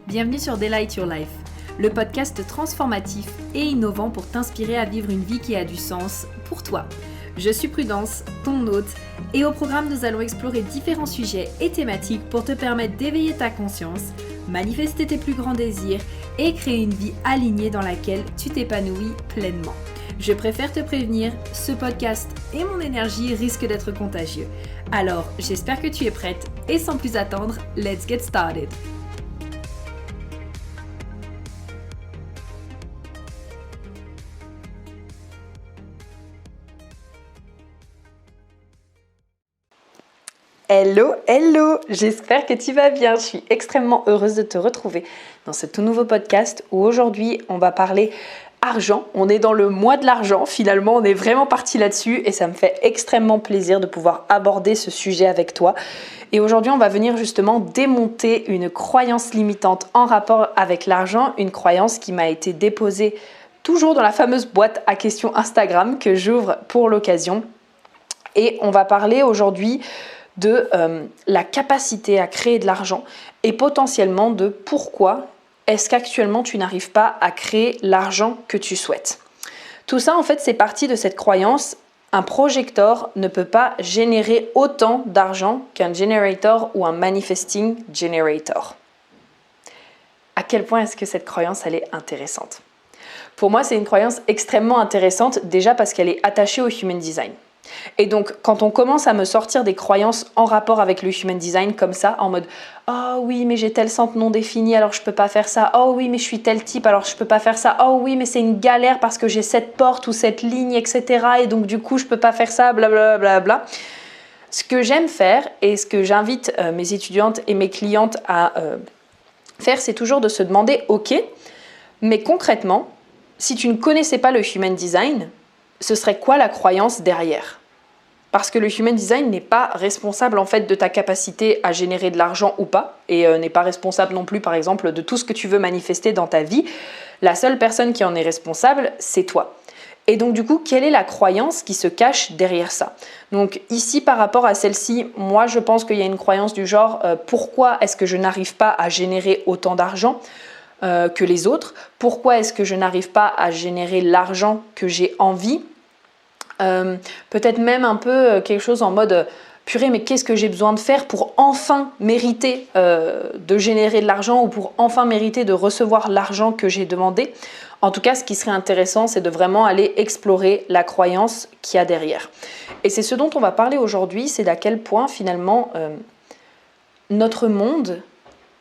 Bienvenue sur Delight Your Life, le podcast transformatif et innovant pour t'inspirer à vivre une vie qui a du sens pour toi. Je suis Prudence, ton hôte, et au programme nous allons explorer différents sujets et thématiques pour te permettre d'éveiller ta conscience, manifester tes plus grands désirs et créer une vie alignée dans laquelle tu t'épanouis pleinement. Je préfère te prévenir, ce podcast et mon énergie risquent d'être contagieux. Alors, j'espère que tu es prête et sans plus attendre, let's get started! Hello, j'espère que tu vas bien. Je suis extrêmement heureuse de te retrouver dans ce tout nouveau podcast où aujourd'hui on va parler argent. On est dans le mois de l'argent, finalement on est vraiment parti là-dessus et ça me fait extrêmement plaisir de pouvoir aborder ce sujet avec toi. Et aujourd'hui on va venir justement démonter une croyance limitante en rapport avec l'argent, une croyance qui m'a été déposée toujours dans la fameuse boîte à questions Instagram que j'ouvre pour l'occasion. Et on va parler aujourd'hui de la capacité à créer de l'argent et potentiellement de pourquoi est-ce qu'actuellement tu n'arrives pas à créer l'argent que tu souhaites. Tout ça en fait c'est parti de cette croyance, un projector ne peut pas générer autant d'argent qu'un generator ou un manifesting generator. À quel point est-ce que cette croyance elle est intéressante? Pour moi c'est une croyance extrêmement intéressante déjà parce qu'elle est attachée au human design. Et donc, quand on commence à me sortir des croyances en rapport avec le human design comme ça, en mode « Oh oui, mais j'ai tel centre non défini, alors je peux pas faire ça. Oh oui, mais je suis tel type, alors je peux pas faire ça. Oh oui, mais c'est une galère parce que j'ai cette porte ou cette ligne, etc. Et donc, du coup, je peux pas faire ça, blablabla. Bla, bla, bla. » Ce que j'aime faire et ce que j'invite mes étudiantes et mes clientes à faire, c'est toujours de se demander « Ok, mais concrètement, si tu ne connaissais pas le human design, ce serait quoi la croyance derrière ?» Parce que le human design n'est pas responsable en fait de ta capacité à générer de l'argent ou pas, et n'est pas responsable non plus par exemple de tout ce que tu veux manifester dans ta vie. La seule personne qui en est responsable, c'est toi. Et donc du coup, quelle est la croyance qui se cache derrière ça? Donc ici par rapport à celle-ci, moi je pense qu'il y a une croyance du genre pourquoi est-ce que je n'arrive pas à générer autant d'argent que les autres? Pourquoi est-ce que je n'arrive pas à générer l'argent que j'ai envie? Peut-être même un peu quelque chose en mode purée, mais qu'est-ce que j'ai besoin de faire pour enfin mériter de générer de l'argent ou pour enfin mériter de recevoir l'argent que j'ai demandé. En tout cas, ce qui serait intéressant, c'est de vraiment aller explorer la croyance qu'il y a derrière. Et c'est ce dont on va parler aujourd'hui, c'est d'à quel point finalement notre monde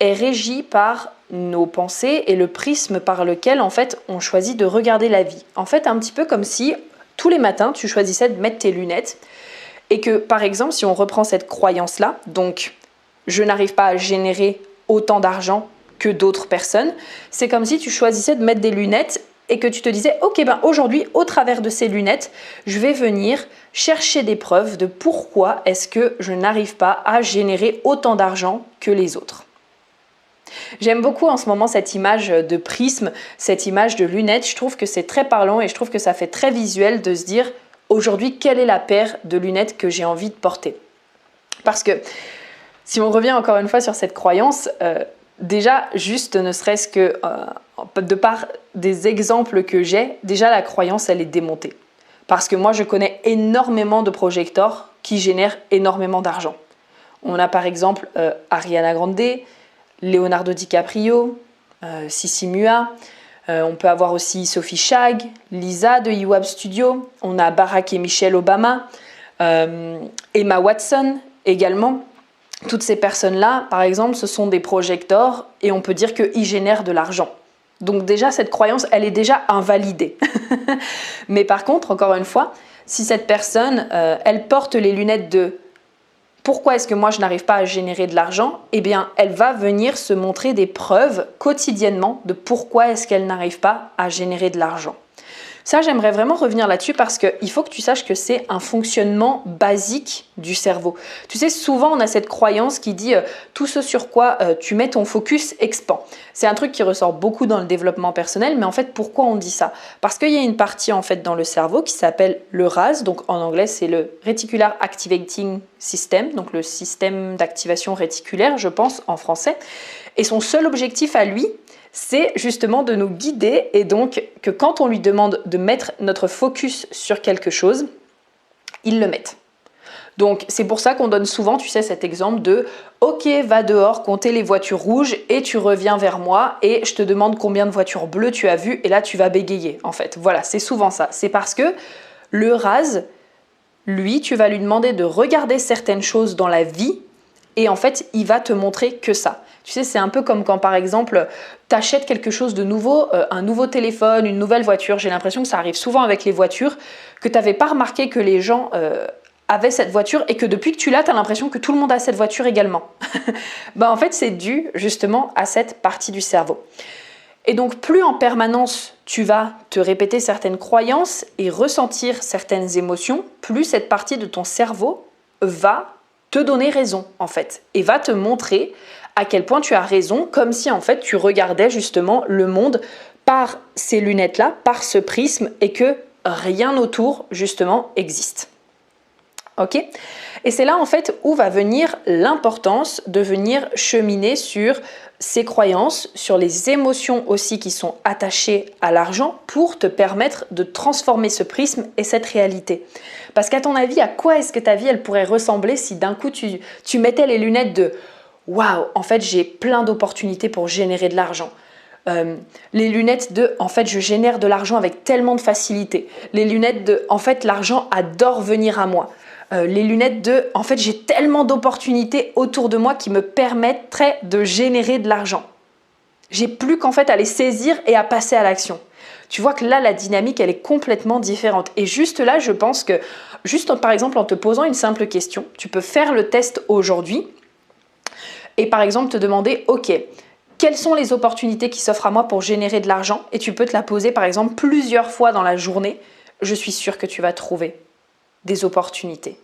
est régi par nos pensées et le prisme par lequel en fait on choisit de regarder la vie. En fait, un petit peu comme si tous les matins, tu choisissais de mettre tes lunettes et que, par exemple, si on reprend cette croyance-là, donc je n'arrive pas à générer autant d'argent que d'autres personnes, c'est comme si tu choisissais de mettre des lunettes et que tu te disais « Ok, aujourd'hui, au travers de ces lunettes, je vais venir chercher des preuves de pourquoi est-ce que je n'arrive pas à générer autant d'argent que les autres. » J'aime beaucoup en ce moment cette image de prisme, cette image de lunettes. Je trouve que c'est très parlant et je trouve que ça fait très visuel de se dire aujourd'hui quelle est la paire de lunettes que j'ai envie de porter. Parce que si on revient encore une fois sur cette croyance, déjà juste ne serait-ce que de par des exemples que j'ai, déjà la croyance elle est démontée. Parce que moi je connais énormément de projectors qui génèrent énormément d'argent. On a par exemple Ariana Grande, Leonardo DiCaprio, Sissi Mua, on peut avoir aussi Sophie Chag, Lisa de YWAB Studio, on a Barack et Michelle Obama, Emma Watson également. Toutes ces personnes-là, par exemple, ce sont des projectors et on peut dire qu'ils génèrent de l'argent. Donc déjà, cette croyance, elle est déjà invalidée. Mais par contre, encore une fois, si cette personne, elle porte les lunettes de pourquoi est-ce que moi je n'arrive pas à générer de l'argent? Eh bien, elle va venir se montrer des preuves quotidiennement de pourquoi est-ce qu'elle n'arrive pas à générer de l'argent. Ça, j'aimerais vraiment revenir là-dessus parce qu'il faut que tu saches que c'est un fonctionnement basique du cerveau. Tu sais, souvent, on a cette croyance qui dit tout ce sur quoi tu mets ton focus expand. C'est un truc qui ressort beaucoup dans le développement personnel, mais en fait, pourquoi on dit ça? Parce qu'il y a une partie en fait dans le cerveau qui s'appelle le RAS, donc en anglais, c'est le Reticular Activating System, donc le système d'activation réticulaire, je pense, en français. Et son seul objectif à lui, c'est justement de nous guider et donc que quand on lui demande de mettre notre focus sur quelque chose, il le mette. Donc c'est pour ça qu'on donne souvent, tu sais, cet exemple de « Ok, va dehors, compter les voitures rouges et tu reviens vers moi et je te demande combien de voitures bleues tu as vues et là tu vas bégayer. » En fait, voilà, c'est souvent ça. C'est parce que le RAS, lui, tu vas lui demander de regarder certaines choses dans la vie et en fait, il va te montrer que ça. Tu sais, c'est un peu comme quand, par exemple, tu achètes quelque chose de nouveau, un nouveau téléphone, une nouvelle voiture. J'ai l'impression que ça arrive souvent avec les voitures, que tu n'avais pas remarqué que les gens avaient cette voiture et que depuis que tu l'as, tu as l'impression que tout le monde a cette voiture également. En fait, c'est dû justement à cette partie du cerveau. Et donc, plus en permanence tu vas te répéter certaines croyances et ressentir certaines émotions, plus cette partie de ton cerveau va te donner raison en fait et va te montrer à quel point tu as raison, comme si en fait tu regardais justement le monde par ces lunettes-là, par ce prisme et que rien autour justement existe. Ok ? Et c'est là en fait où va venir l'importance de venir cheminer sur ces croyances, sur les émotions aussi qui sont attachées à l'argent pour te permettre de transformer ce prisme et cette réalité. Parce qu'à ton avis, à quoi est-ce que ta vie elle pourrait ressembler si d'un coup tu mettais les lunettes de « Waouh, en fait j'ai plein d'opportunités pour générer de l'argent ». Les lunettes de « En fait je génère de l'argent avec tellement de facilité ». Les lunettes de « En fait l'argent adore venir à moi ». Les lunettes de « En fait, j'ai tellement d'opportunités autour de moi qui me permettraient de générer de l'argent. » J'ai plus qu'en fait à les saisir et à passer à l'action. Tu vois que là, la dynamique, elle est complètement différente. Et juste là, je pense que, juste par exemple en te posant une simple question, tu peux faire le test aujourd'hui et par exemple te demander « Ok, quelles sont les opportunités qui s'offrent à moi pour générer de l'argent ?» Et tu peux te la poser par exemple plusieurs fois dans la journée. Je suis sûre que tu vas trouver des opportunités.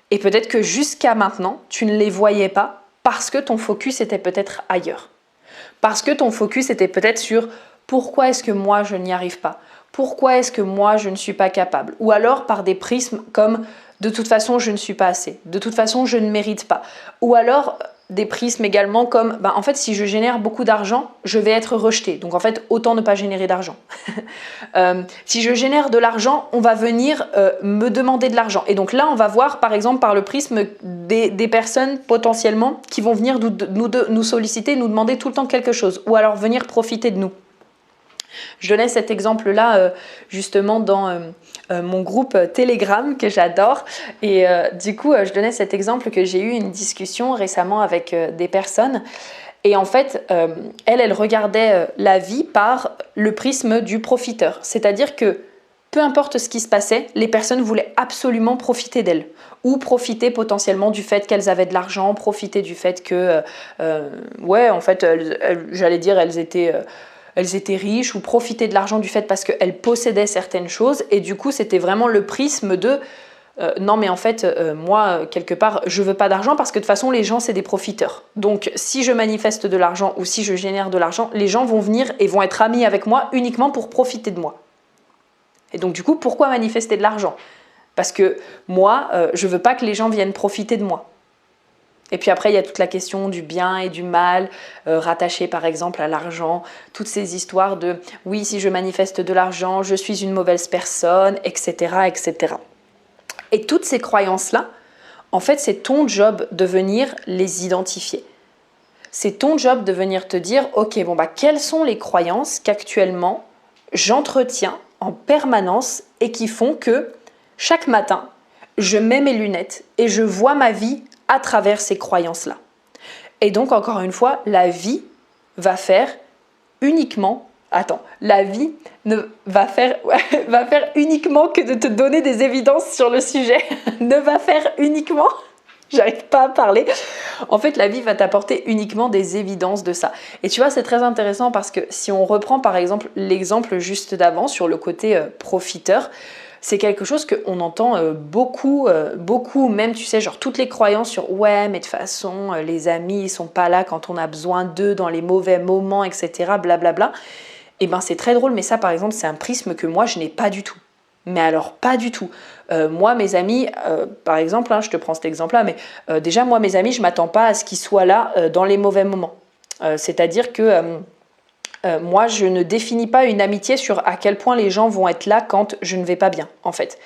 Et peut-être que jusqu'à maintenant, tu ne les voyais pas parce que ton focus était peut-être ailleurs. Parce que ton focus était peut-être sur pourquoi est-ce que moi je n'y arrive pas ? Pourquoi est-ce que moi je ne suis pas capable ? Ou alors par des prismes comme de toute façon je ne suis pas assez, de toute façon je ne mérite pas. Ou alors des prismes également comme en fait si je génère beaucoup d'argent, je vais être rejeté. Donc en fait autant ne pas générer d'argent. Si je génère de l'argent, on va venir me demander de l'argent. Et donc là on va voir par exemple par le prisme des personnes potentiellement qui vont venir nous solliciter, nous demander tout le temps quelque chose. Ou alors venir profiter de nous. Je donnais cet exemple-là justement dans mon groupe Telegram que j'adore et du coup je donnais cet exemple que j'ai eu une discussion récemment avec des personnes et en fait elle regardait la vie par le prisme du profiteur, c'est-à-dire que peu importe ce qui se passait, les personnes voulaient absolument profiter d'elles ou profiter potentiellement du fait qu'elles avaient de l'argent, profiter du fait que en fait j'allais dire elles étaient riches ou profitaient de l'argent du fait parce qu'elles possédaient certaines choses et du coup c'était vraiment le prisme de non mais en fait moi quelque part je veux pas d'argent parce que de toute façon les gens c'est des profiteurs, donc si je manifeste de l'argent ou si je génère de l'argent, les gens vont venir et vont être amis avec moi uniquement pour profiter de moi. Et donc du coup pourquoi manifester de l'argent ? Parce que moi je veux pas que les gens viennent profiter de moi. Et puis après, il y a toute la question du bien et du mal, rattachée par exemple à l'argent, toutes ces histoires de « oui, si je manifeste de l'argent, je suis une mauvaise personne », etc., etc. Et toutes ces croyances-là, en fait, c'est ton job de venir les identifier. C'est ton job de venir te dire « ok, quelles sont les croyances qu'actuellement j'entretiens en permanence et qui font que chaque matin, je mets mes lunettes et je vois ma vie à travers ces croyances-là. » Et donc, encore une fois, la vie va faire uniquement... la vie va faire uniquement que de te donner des évidences sur le sujet. Ne va faire uniquement... J'arrive pas à parler. En fait, la vie va t'apporter uniquement des évidences de ça. Et tu vois, c'est très intéressant parce que si on reprend par exemple l'exemple juste d'avant sur le côté profiteur, c'est quelque chose qu'on entend beaucoup, même, tu sais, genre toutes les croyances sur ouais, mais de toute façon, les amis, ils sont pas là quand on a besoin d'eux dans les mauvais moments, etc. Blablabla. Et ben, c'est très drôle, mais ça, par exemple, c'est un prisme que moi, je n'ai pas du tout. Mais alors, pas du tout. Moi, mes amis, par exemple, je te prends cet exemple-là, mais déjà, moi, mes amis, je ne m'attends pas à ce qu'ils soient là dans les mauvais moments. C'est-à-dire que moi, je ne définis pas une amitié sur à quel point les gens vont être là quand je ne vais pas bien, en fait.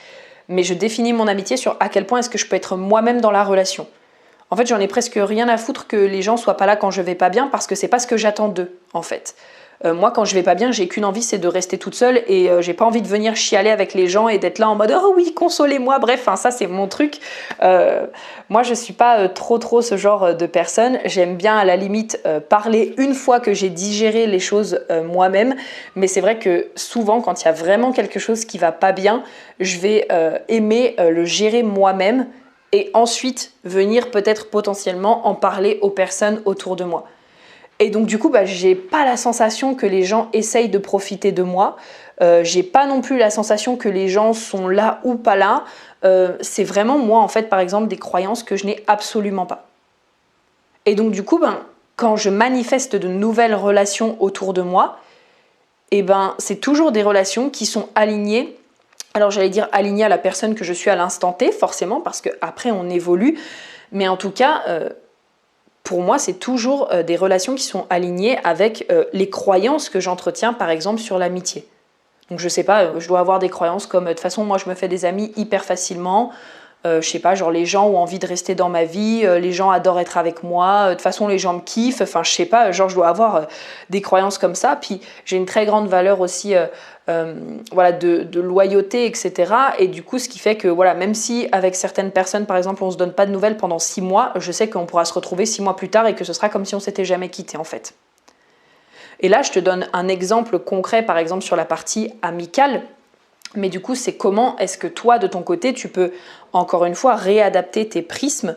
Mais je définis mon amitié sur à quel point est-ce que je peux être moi-même dans la relation. En fait, j'en ai presque rien à foutre que les gens soient pas là quand je vais pas bien parce que c'est pas ce que j'attends d'eux, en fait. Moi, quand je vais pas bien, j'ai qu'une envie, c'est de rester toute seule et j'ai pas envie de venir chialer avec les gens et d'être là en mode oh oui, consolez-moi. Bref, ça c'est mon truc. Moi, je suis pas trop ce genre de personne. J'aime bien à la limite parler une fois que j'ai digéré les choses moi-même. Mais c'est vrai que souvent, quand il y a vraiment quelque chose qui va pas bien, je vais aimer le gérer moi-même et ensuite venir peut-être potentiellement en parler aux personnes autour de moi. Et donc du coup, j'ai pas la sensation que les gens essayent de profiter de moi. J'ai pas non plus la sensation que les gens sont là ou pas là. C'est vraiment moi, en fait, par exemple, des croyances que je n'ai absolument pas. Et donc du coup, quand je manifeste de nouvelles relations autour de moi, c'est toujours des relations qui sont alignées. Alors j'allais dire alignées à la personne que je suis à l'instant T, forcément, parce qu'après on évolue. Mais en tout cas... pour moi, c'est toujours des relations qui sont alignées avec les croyances que j'entretiens, par exemple, sur l'amitié. Donc, je sais pas, je dois avoir des croyances comme, de toute façon, moi, je me fais des amis hyper facilement. Je sais pas, genre, les gens ont envie de rester dans ma vie, les gens adorent être avec moi, de toute façon, les gens me kiffent. Enfin, je sais pas, genre, je dois avoir des croyances comme ça. Puis, j'ai une très grande valeur aussi de loyauté, etc. Et du coup, ce qui fait que, voilà, même si avec certaines personnes, par exemple, on se donne pas de nouvelles pendant 6 mois, je sais qu'on pourra se retrouver 6 mois plus tard et que ce sera comme si on s'était jamais quitté, en fait. Et là, je te donne un exemple concret, par exemple, sur la partie amicale. Mais du coup, c'est comment est-ce que toi, de ton côté, tu peux, encore une fois, réadapter tes prismes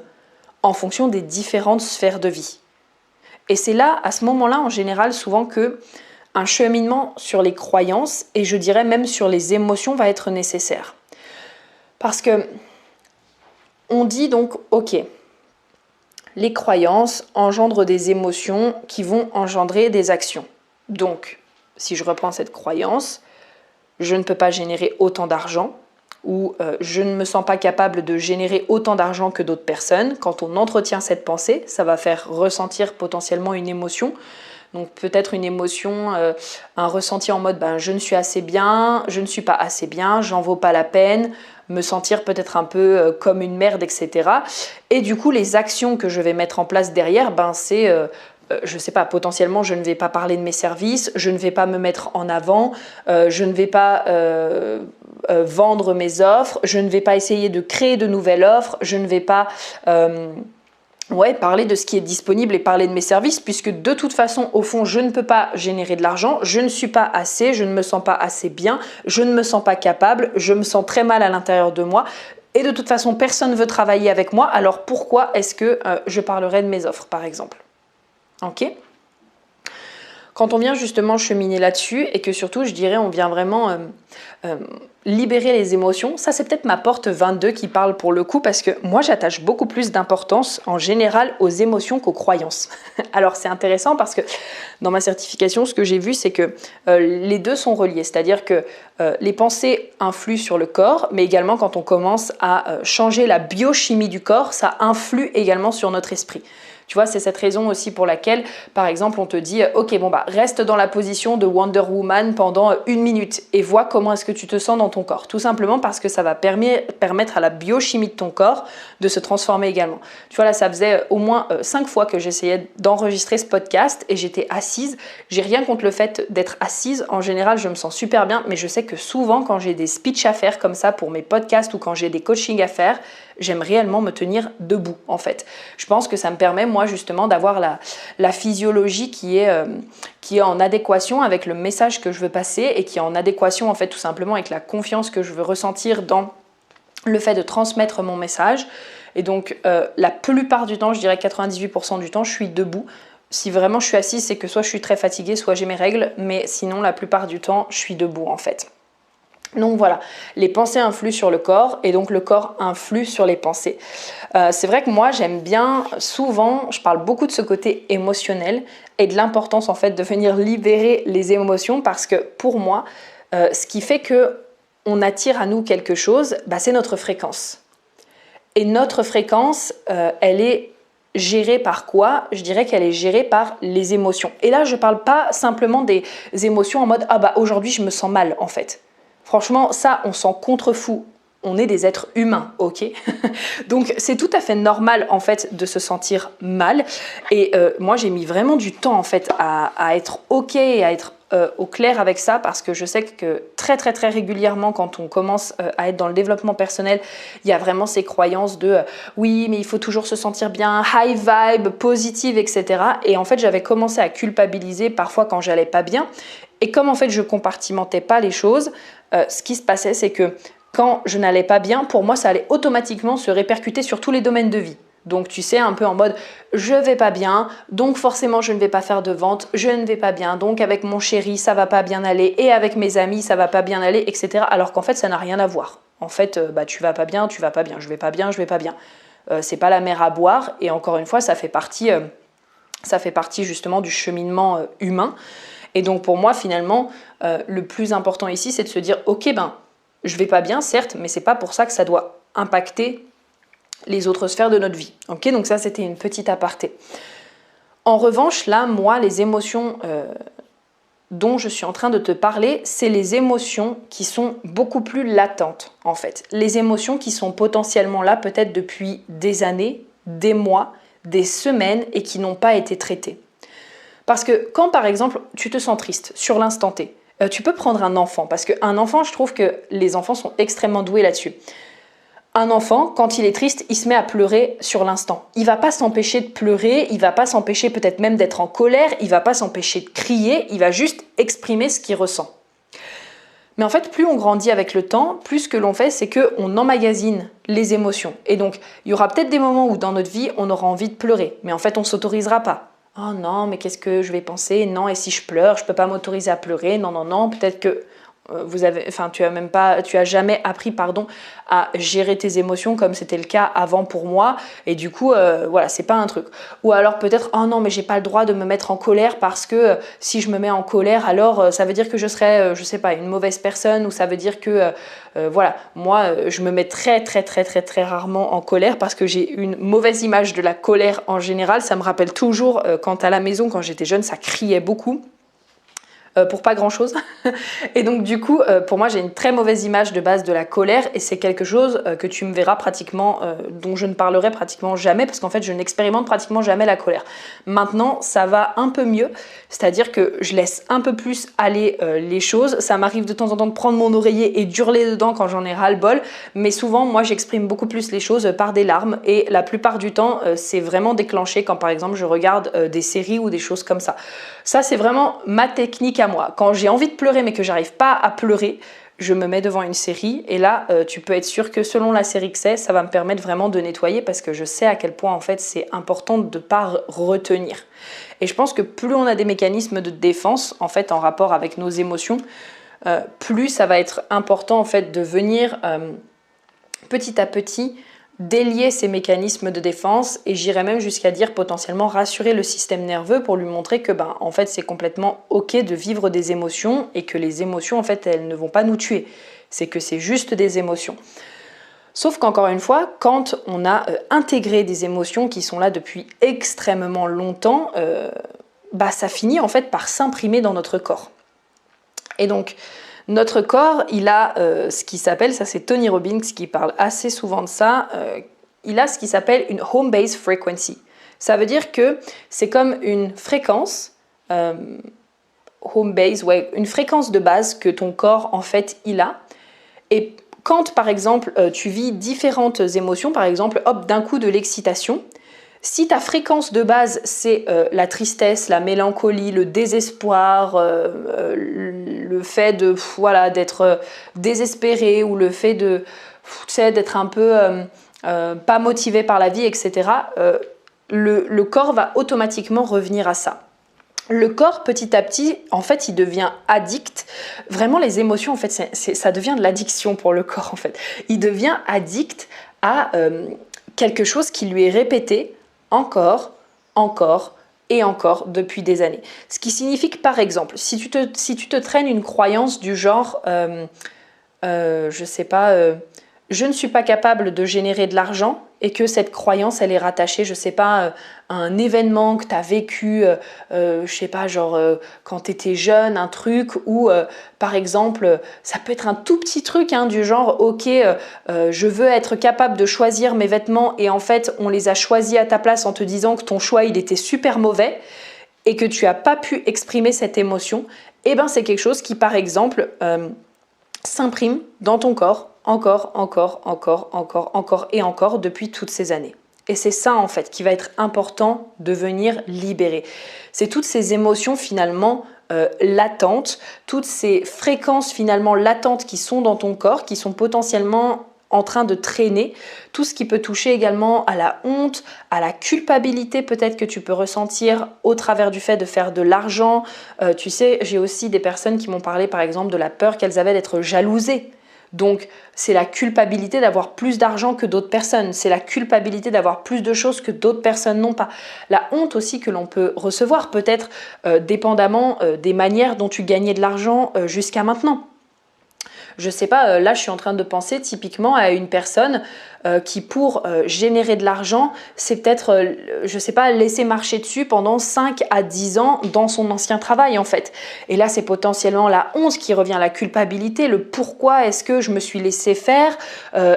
en fonction des différentes sphères de vie. Et c'est là, à ce moment-là, en général, souvent que un cheminement sur les croyances et je dirais même sur les émotions va être nécessaire. Parce que on dit donc, ok, les croyances engendrent des émotions qui vont engendrer des actions. Donc, si je reprends cette croyance, je ne peux pas générer autant d'argent ou je ne me sens pas capable de générer autant d'argent que d'autres personnes. Quand on entretient cette pensée, ça va faire ressentir potentiellement une émotion. Donc peut-être une émotion, un ressenti en mode je ne suis assez bien, je ne suis pas assez bien, j'en vaux pas la peine, me sentir peut-être un peu comme une merde, etc. Et du coup, les actions que je vais mettre en place derrière, c'est, je sais pas, potentiellement, je ne vais pas parler de mes services, je ne vais pas me mettre en avant, je ne vais pas vendre mes offres, je ne vais pas essayer de créer de nouvelles offres, je ne vais pas... parler de ce qui est disponible et parler de mes services, puisque de toute façon, au fond, je ne peux pas générer de l'argent, je ne suis pas assez, je ne me sens pas assez bien, je ne me sens pas capable, je me sens très mal à l'intérieur de moi, et de toute façon, personne ne veut travailler avec moi, alors pourquoi est-ce que je parlerai de mes offres, par exemple ? Ok ? Quand on vient justement cheminer là-dessus et que surtout, je dirais, on vient vraiment libérer les émotions, ça c'est peut-être ma porte 22 qui parle pour le coup parce que moi j'attache beaucoup plus d'importance en général aux émotions qu'aux croyances. Alors c'est intéressant parce que dans ma certification, ce que j'ai vu c'est que les deux sont reliés, c'est-à-dire que les pensées influent sur le corps, mais également quand on commence à changer la biochimie du corps, ça influe également sur notre esprit. Tu vois, c'est cette raison aussi pour laquelle, par exemple, on te dit « Ok, reste dans la position de Wonder Woman pendant 1 minute et vois comment est-ce que tu te sens dans ton corps. » Tout simplement parce que ça va permettre à la biochimie de ton corps de se transformer également. Tu vois, là, ça faisait au moins 5 fois que j'essayais d'enregistrer ce podcast et j'étais assise. J'ai rien contre le fait d'être assise. En général, je me sens super bien, mais je sais que souvent, quand j'ai des speeches à faire comme ça pour mes podcasts ou quand j'ai des coachings à faire, j'aime réellement me tenir debout, en fait. Je pense que ça me permet, moi, justement, d'avoir la physiologie qui est en adéquation avec le message que je veux passer et qui est en adéquation, en fait, tout simplement avec la confiance que je veux ressentir dans le fait de transmettre mon message. Et donc la plupart du temps, je dirais 98% du temps, je suis debout. Si vraiment je suis assise, c'est que soit je suis très fatiguée, soit j'ai mes règles, mais sinon la plupart du temps, je suis debout en fait. Donc voilà, les pensées influent sur le corps et donc le corps influe sur les pensées. C'est vrai que moi j'aime bien, souvent, je parle beaucoup de ce côté émotionnel et de l'importance en fait de venir libérer les émotions parce que pour moi, ce qui fait que on attire à nous quelque chose, c'est notre fréquence. Et notre fréquence, elle est gérée par quoi? Je dirais qu'elle est gérée par les émotions. Et là, je ne parle pas simplement des émotions en mode « Ah aujourd'hui je me sens mal en fait ». Franchement, ça, on s'en contrefout. On est des êtres humains, ok? Donc, c'est tout à fait normal, en fait, de se sentir mal. Et moi, j'ai mis vraiment du temps, en fait, à être ok et à être au clair avec ça parce que je sais que très, très, très régulièrement, quand on commence à être dans le développement personnel, il y a vraiment ces croyances de oui, mais il faut toujours se sentir bien, high vibe, positive, etc. Et en fait, j'avais commencé à culpabiliser parfois quand j'allais pas bien. Et comme en fait je compartimentais pas les choses, ce qui se passait c'est que quand je n'allais pas bien, pour moi ça allait automatiquement se répercuter sur tous les domaines de vie. Donc tu sais, un peu en mode je vais pas bien, donc forcément je ne vais pas faire de vente, je ne vais pas bien, donc avec mon chéri ça va pas bien aller, et avec mes amis ça va pas bien aller, etc. Alors qu'en fait ça n'a rien à voir. En fait, tu vas pas bien, je vais pas bien, je vais pas bien. C'est pas la mer à boire, et encore une fois ça fait partie justement du cheminement humain. Et donc pour moi finalement, le plus important ici c'est de se dire ok je vais pas bien certes, mais c'est pas pour ça que ça doit impacter les autres sphères de notre vie. Ok, donc ça c'était une petite aparté. En revanche là, moi les émotions dont je suis en train de te parler, c'est les émotions qui sont beaucoup plus latentes en fait. Les émotions qui sont potentiellement là peut-être depuis des années, des mois, des semaines et qui n'ont pas été traitées. Parce que quand par exemple tu te sens triste sur l'instant T, tu peux prendre un enfant, parce qu'un enfant, je trouve que les enfants sont extrêmement doués là-dessus. Un enfant, quand il est triste, il se met à pleurer sur l'instant. Il va pas s'empêcher de pleurer, il va pas s'empêcher peut-être même d'être en colère, il va pas s'empêcher de crier, il va juste exprimer ce qu'il ressent. Mais en fait, plus on grandit avec le temps, plus ce que l'on fait, c'est qu'on emmagasine les émotions. Et donc, il y aura peut-être des moments où dans notre vie, on aura envie de pleurer, mais en fait, on ne s'autorisera pas. Oh non, mais qu'est-ce que je vais penser? Non, et si je pleure, je peux pas m'autoriser à pleurer. Non, peut-être que tu as jamais appris, à gérer tes émotions comme c'était le cas avant pour moi. Et du coup, voilà, c'est pas un truc. Ou alors peut-être, oh non, mais j'ai pas le droit de me mettre en colère parce que si je me mets en colère, alors ça veut dire que je serais, je sais pas, une mauvaise personne, ou ça veut dire que, voilà, moi, je me mets très, très, très, très, très rarement en colère parce que j'ai une mauvaise image de la colère en général. Ça me rappelle toujours quand à la maison, quand j'étais jeune, ça criait beaucoup. Pour pas grand chose. Et donc du coup, pour moi, j'ai une très mauvaise image de base de la colère, et c'est quelque chose que tu me verras pratiquement, dont je ne parlerai pratiquement jamais, parce qu'en fait, je n'expérimente pratiquement jamais la colère. Maintenant, ça va un peu mieux, c'est-à-dire que je laisse un peu plus aller les choses. Ça m'arrive de temps en temps de prendre mon oreiller et d'hurler dedans quand j'en ai ras-le-bol, mais souvent, moi, j'exprime beaucoup plus les choses par des larmes, et la plupart du temps, c'est vraiment déclenché quand, par exemple, je regarde des séries ou des choses comme ça. Ça, c'est vraiment ma technique à moi. Quand j'ai envie de pleurer mais que j'arrive pas à pleurer, je me mets devant une série, et là tu peux être sûr que selon la série que c'est, ça va me permettre vraiment de nettoyer, parce que je sais à quel point en fait c'est important de ne pas retenir. Et je pense que plus on a des mécanismes de défense en fait en rapport avec nos émotions, plus ça va être important en fait de venir petit à petit délier ces mécanismes de défense, et j'irais même jusqu'à dire potentiellement rassurer le système nerveux pour lui montrer que en fait c'est complètement ok de vivre des émotions, et que les émotions en fait elles ne vont pas nous tuer, c'est que c'est juste des émotions. Sauf qu'encore une fois, quand on a intégré des émotions qui sont là depuis extrêmement longtemps, ça finit en fait par s'imprimer dans notre corps. Et donc notre corps, il a ce qui s'appelle, ça c'est Tony Robbins qui parle assez souvent de ça, il a ce qui s'appelle une home base frequency. Ça veut dire que c'est comme une fréquence, home base, ouais, une fréquence de base que ton corps en fait il a. Et quand par exemple tu vis différentes émotions, par exemple d'un coup de l'excitation, si ta fréquence de base, c'est la tristesse, la mélancolie, le désespoir, le fait de, d'être désespéré, ou le fait de, d'être un peu pas motivé par la vie, etc., le corps va automatiquement revenir à ça. Le corps, petit à petit, en fait, il devient addict. Vraiment, les émotions, en fait, ça devient de l'addiction pour le corps, en fait. Il devient addict à quelque chose qui lui est répété encore, encore et encore depuis des années. Ce qui signifie que, par exemple, si tu te traînes une croyance du genre, je sais pas, je ne suis pas capable de générer de l'argent, et que cette croyance, elle est rattachée, je sais pas, à un événement que tu as vécu, je sais pas, genre quand tu étais jeune, un truc, ou par exemple, ça peut être un tout petit truc, hein, du genre, ok, je veux être capable de choisir mes vêtements, et en fait, on les a choisis à ta place en te disant que ton choix, il était super mauvais, et que tu n'as pas pu exprimer cette émotion, et ben c'est quelque chose qui, par exemple, s'imprime dans ton corps, encore et encore depuis toutes ces années. Et c'est ça en fait qui va être important de venir libérer. C'est toutes ces émotions finalement latentes, toutes ces fréquences finalement latentes qui sont dans ton corps, qui sont potentiellement en train de traîner, tout ce qui peut toucher également à la honte, à la culpabilité peut-être que tu peux ressentir au travers du fait de faire de l'argent. Tu sais, j'ai aussi des personnes qui m'ont parlé par exemple de la peur qu'elles avaient d'être jalousées. Donc, c'est la culpabilité d'avoir plus d'argent que d'autres personnes. C'est la culpabilité d'avoir plus de choses que d'autres personnes n'ont pas. La honte aussi que l'on peut recevoir, peut-être dépendamment des manières dont tu gagnais de l'argent jusqu'à maintenant. Je sais pas, là je suis en train de penser typiquement à une personne qui pour générer de l'argent, c'est peut-être, je sais pas, laisser marcher dessus pendant 5 à 10 ans dans son ancien travail en fait. Et là c'est potentiellement la honte qui revient, la culpabilité, le pourquoi est-ce que je me suis laissé faire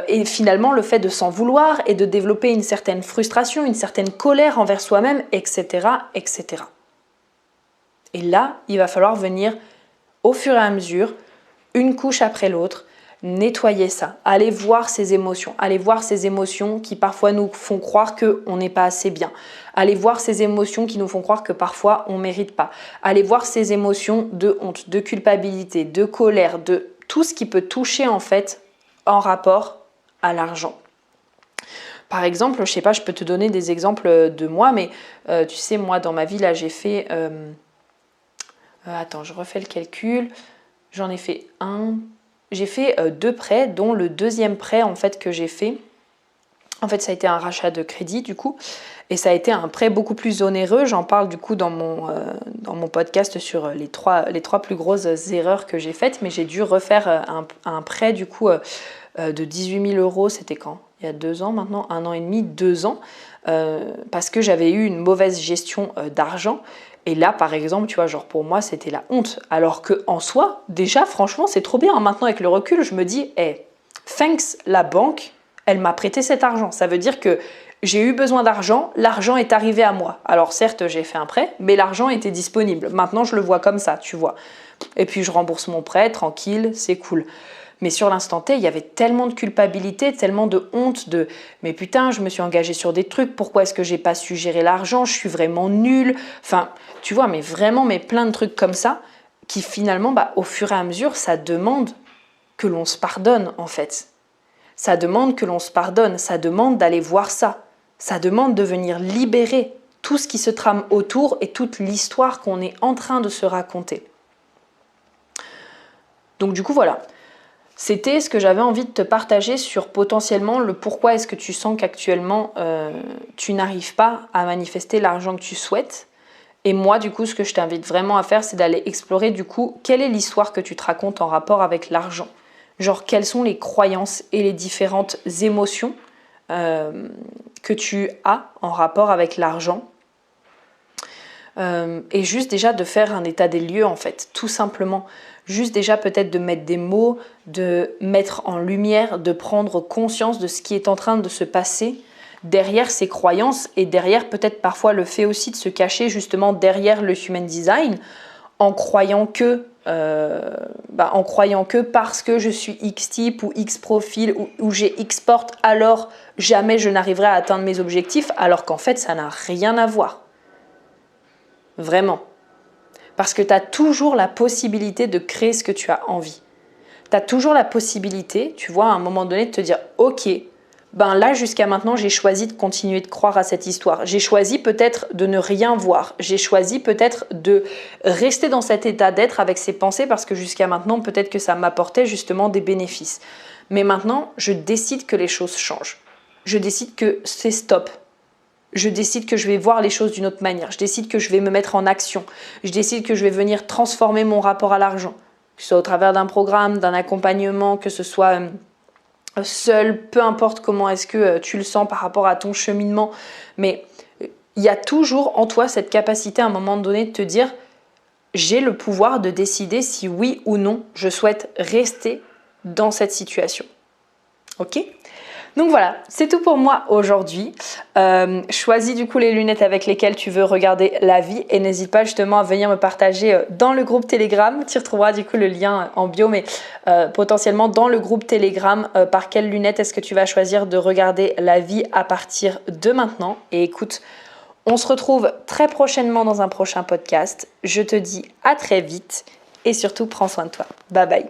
et finalement le fait de s'en vouloir et de développer une certaine frustration, une certaine colère envers soi-même, etc., etc. Et là, il va falloir venir au fur et à mesure, une couche après l'autre, nettoyer ça, aller voir ces émotions qui parfois nous font croire qu'on n'est pas assez bien, aller voir ces émotions qui nous font croire que parfois on ne mérite pas, aller voir ces émotions de honte, de culpabilité, de colère, de tout ce qui peut toucher en fait en rapport à l'argent. Par exemple, je sais pas, je peux te donner des exemples de moi, mais tu sais, moi dans ma vie là j'ai fait... attends, je refais le calcul... J'en ai fait j'ai fait 2 prêts, dont le deuxième prêt en fait que j'ai fait. En fait, ça a été un rachat de crédit du coup, et ça a été un prêt beaucoup plus onéreux. J'en parle du coup dans mon podcast sur les trois plus grosses erreurs que j'ai faites, mais j'ai dû refaire un prêt du coup de 18 000 euros. C'était quand ? Il y a 2 ans maintenant, 1 an et demi, 2 ans, parce que j'avais eu une mauvaise gestion d'argent. Et là, par exemple, tu vois, genre pour moi, c'était la honte. Alors qu'en soi, déjà, franchement, c'est trop bien. Maintenant, avec le recul, je me dis, hey, thanks, la banque, elle m'a prêté cet argent. Ça veut dire que j'ai eu besoin d'argent, l'argent est arrivé à moi. Alors certes, j'ai fait un prêt, mais l'argent était disponible. Maintenant, je le vois comme ça, tu vois. Et puis, je rembourse mon prêt, tranquille, c'est cool. Mais sur l'instant T, il y avait tellement de culpabilité, tellement de honte, de « mais putain, je me suis engagée sur des trucs, pourquoi est-ce que j'ai pas su gérer l'argent, je suis vraiment nulle ?» Enfin, tu vois, mais vraiment, mais plein de trucs comme ça, qui finalement, au fur et à mesure, ça demande que l'on se pardonne, en fait. Ça demande que l'on se pardonne, ça demande d'aller voir ça. Ça demande de venir libérer tout ce qui se trame autour et toute l'histoire qu'on est en train de se raconter. Donc du coup, voilà. C'était ce que j'avais envie de te partager sur potentiellement le pourquoi est-ce que tu sens qu'actuellement tu n'arrives pas à manifester l'argent que tu souhaites. Et moi, du coup, ce que je t'invite vraiment à faire, c'est d'aller explorer du coup quelle est l'histoire que tu te racontes en rapport avec l'argent. Genre, quelles sont les croyances et les différentes émotions que tu as en rapport avec l'argent. Et juste déjà de faire un état des lieux en fait, tout simplement. Juste déjà peut-être de mettre des mots, de mettre en lumière, de prendre conscience de ce qui est en train de se passer derrière ces croyances et derrière peut-être parfois le fait aussi de se cacher justement derrière le human design en croyant que parce que je suis X type ou X profil ou j'ai X porte, alors jamais je n'arriverai à atteindre mes objectifs, alors qu'en fait ça n'a rien à voir. Vraiment. Parce que tu as toujours la possibilité de créer ce que tu as envie. Tu as toujours la possibilité, tu vois, à un moment donné, de te dire « Ok, ben là, jusqu'à maintenant, j'ai choisi de continuer de croire à cette histoire. J'ai choisi peut-être de ne rien voir. J'ai choisi peut-être de rester dans cet état d'être avec ces pensées parce que jusqu'à maintenant, peut-être que ça m'apportait justement des bénéfices. Mais maintenant, je décide que les choses changent. Je décide que c'est stop. Je décide que je vais voir les choses d'une autre manière. Je décide que je vais me mettre en action. Je décide que je vais venir transformer mon rapport à l'argent. Que ce soit au travers d'un programme, d'un accompagnement, que ce soit seul, peu importe comment est-ce que tu le sens par rapport à ton cheminement. Mais il y a toujours en toi cette capacité à un moment donné de te dire j'ai le pouvoir de décider si oui ou non je souhaite rester dans cette situation. Ok ? Donc voilà, c'est tout pour moi aujourd'hui. Choisis du coup les lunettes avec lesquelles tu veux regarder la vie et n'hésite pas justement à venir me partager dans le groupe Telegram. Tu retrouveras du coup le lien en bio, mais potentiellement dans le groupe Telegram, par quelles lunettes est-ce que tu vas choisir de regarder la vie à partir de maintenant. Et écoute, on se retrouve très prochainement dans un prochain podcast. Je te dis à très vite et surtout prends soin de toi. Bye bye.